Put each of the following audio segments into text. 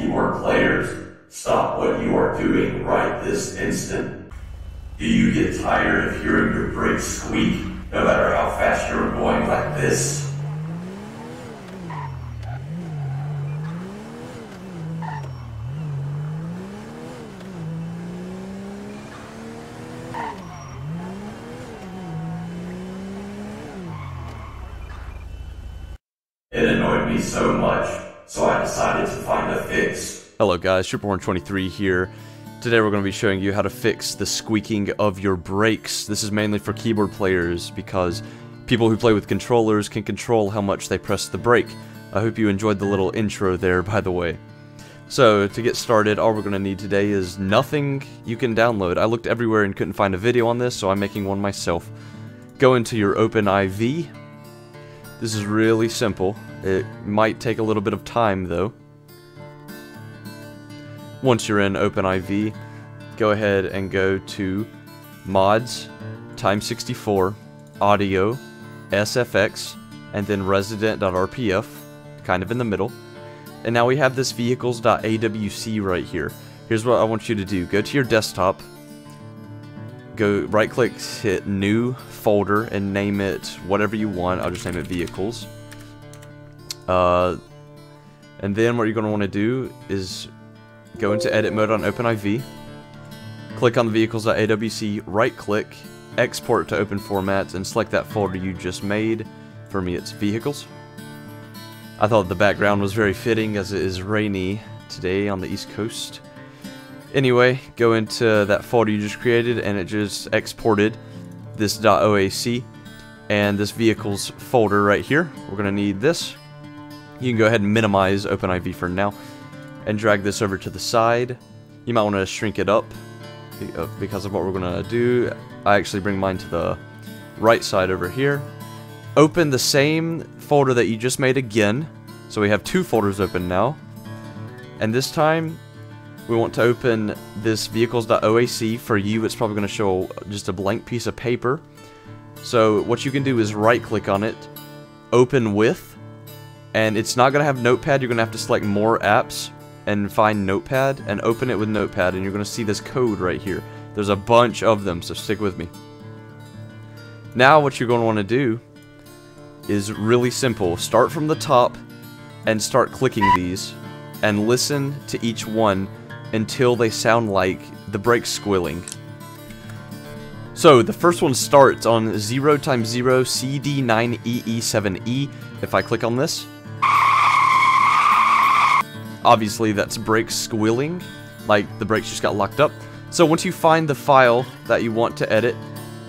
keyboard players, stop what you are doing right this instant. Do you get tired of hearing your brakes squeak, no matter how fast you're going like this? It annoyed me so much, so I decided to find a fix. Hello guys, Tripleborn23 here. Today we're going to be showing you how to fix the squeaking of your brakes. This is mainly for keyboard players because people who play with controllers can control how much they press the brake. I hope you enjoyed the little intro there, by the way. So, to get started, all we're going to need today is nothing you can download. I looked everywhere and couldn't find a video on this, so I'm making one myself. Go into your OpenIV. This is really simple. It might take a little bit of time though. Once you're in OpenIV, go ahead and go to Mods, Time64, Audio, SFX, and then Resident.rpf, kind of in the middle. And now we have this vehicles.awc right here. Here's what I want you to do. Go to your desktop, go right click, hit New Folder, and name it whatever you want. I'll just name it Vehicles. And then what you're going to want to do is go into edit mode on OpenIV, click on the vehicles.awc, right click, export to open format, and select that folder you just made. For me it's vehicles. I thought the background was very fitting as it is rainy today on the East Coast. Anyway, go into that folder you just created and it just exported this .oac and this vehicles folder right here. We're going to need this. You can go ahead and minimize OpenIV for now and drag this over to the side. You might want to shrink it up because of what we're going to do. I actually bring mine to the right side over here. Open the same folder that you just made again. So we have two folders open now. And this time we want to open this vehicles.oac. For you, it's probably going to show just a blank piece of paper. So what you can do is right click on it, open with, and it's not going to have Notepad. You're going to have to select more apps and find Notepad and open it with Notepad, and you're going to see this code right here. There's a bunch of them, so stick with me. Now what you're going to want to do is really simple. Start from the top and start clicking these and listen to each one until they sound like the brakes squealing. So the first one starts on 0 × 0 CD9EE7E. If I click on this, obviously that's brakes squealing, like the brakes just got locked up. So once you find the file that you want to edit,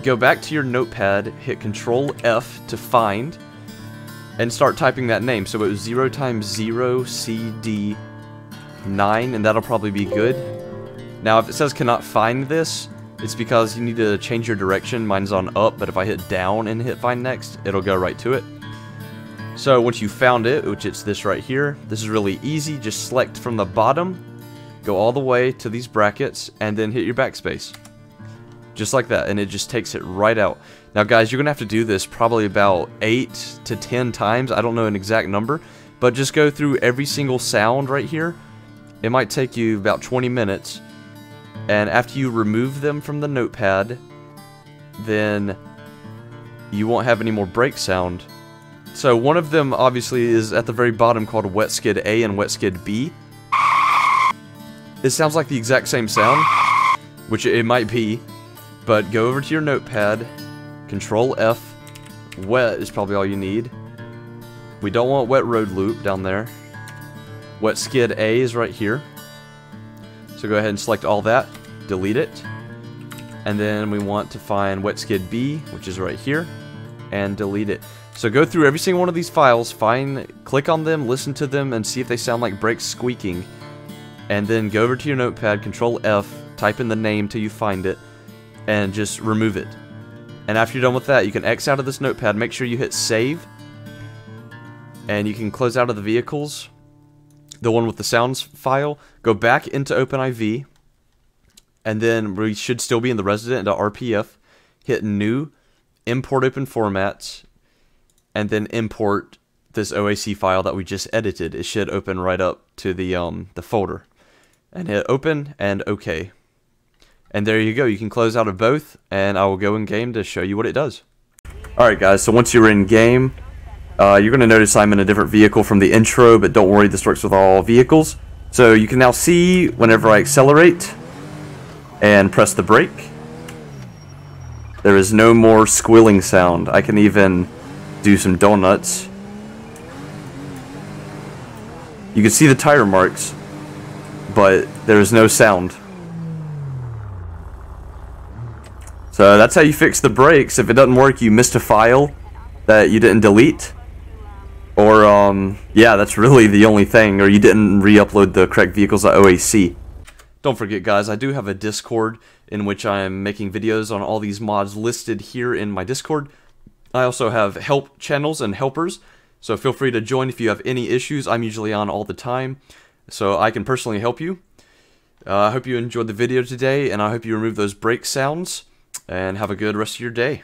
go back to your notepad, hit Control F to find, and start typing that name. So it was 0 × 0 CD9, and that'll probably be good. Now if it says cannot find this, it's because you need to change your direction. Mine's on up, but if I hit down and hit find next, it'll go right to it. So once you found it, which it's this right here, this is really easy. Just select from the bottom, go all the way to these brackets, and then hit your backspace. Just like that, and it just takes it right out. Now guys, you're going to have to do this probably about 8 to 10 times. I don't know an exact number, but just go through every single sound right here. It might take you about 20 minutes. And after you remove them from the notepad, then you won't have any more brake sound. So one of them obviously is at the very bottom called Wet Skid A and Wet Skid B. It sounds like the exact same sound, which it might be, but go over to your notepad, Control F, wet is probably all you need. We don't want wet road loop down there. Wet Skid A is right here. So go ahead and select all that, delete it, and then we want to find Wet Skid B, which is right here, and delete it. So go through every single one of these files, click on them, listen to them, and see if they sound like brakes squeaking, and then go over to your notepad, Control F, type in the name till you find it, and just remove it. And after you're done with that, you can X out of this notepad, make sure you hit save, and you can close out of the vehicles, the one with the sounds file, go back into OpenIV, and then we should still be in the resident.rpf, hit new, import open formats, and then import this OAC file that we just edited. It should open right up to the folder. And hit open and OK. And there you go. You can close out of both, and I will go in game to show you what it does. Alright guys, so once you're in game, you're going to notice I'm in a different vehicle from the intro, but don't worry, this works with all vehicles. So you can now see whenever I accelerate and press the brake, there is no more squealing sound. I can even do some donuts. You can see the tire marks, but there is no sound. So that's how you fix the brakes. If it doesn't work, you missed a file that you didn't delete. Or, yeah, that's really the only thing. Or you didn't re-upload the correct vehicles.oac. Don't forget, guys, I do have a Discord in which I am making videos on all these mods listed here in my Discord. I also have help channels and helpers, so feel free to join if you have any issues. I'm usually on all the time, so I can personally help you. I hope you enjoyed the video today, and I hope you remove those brake sounds, and have a good rest of your day.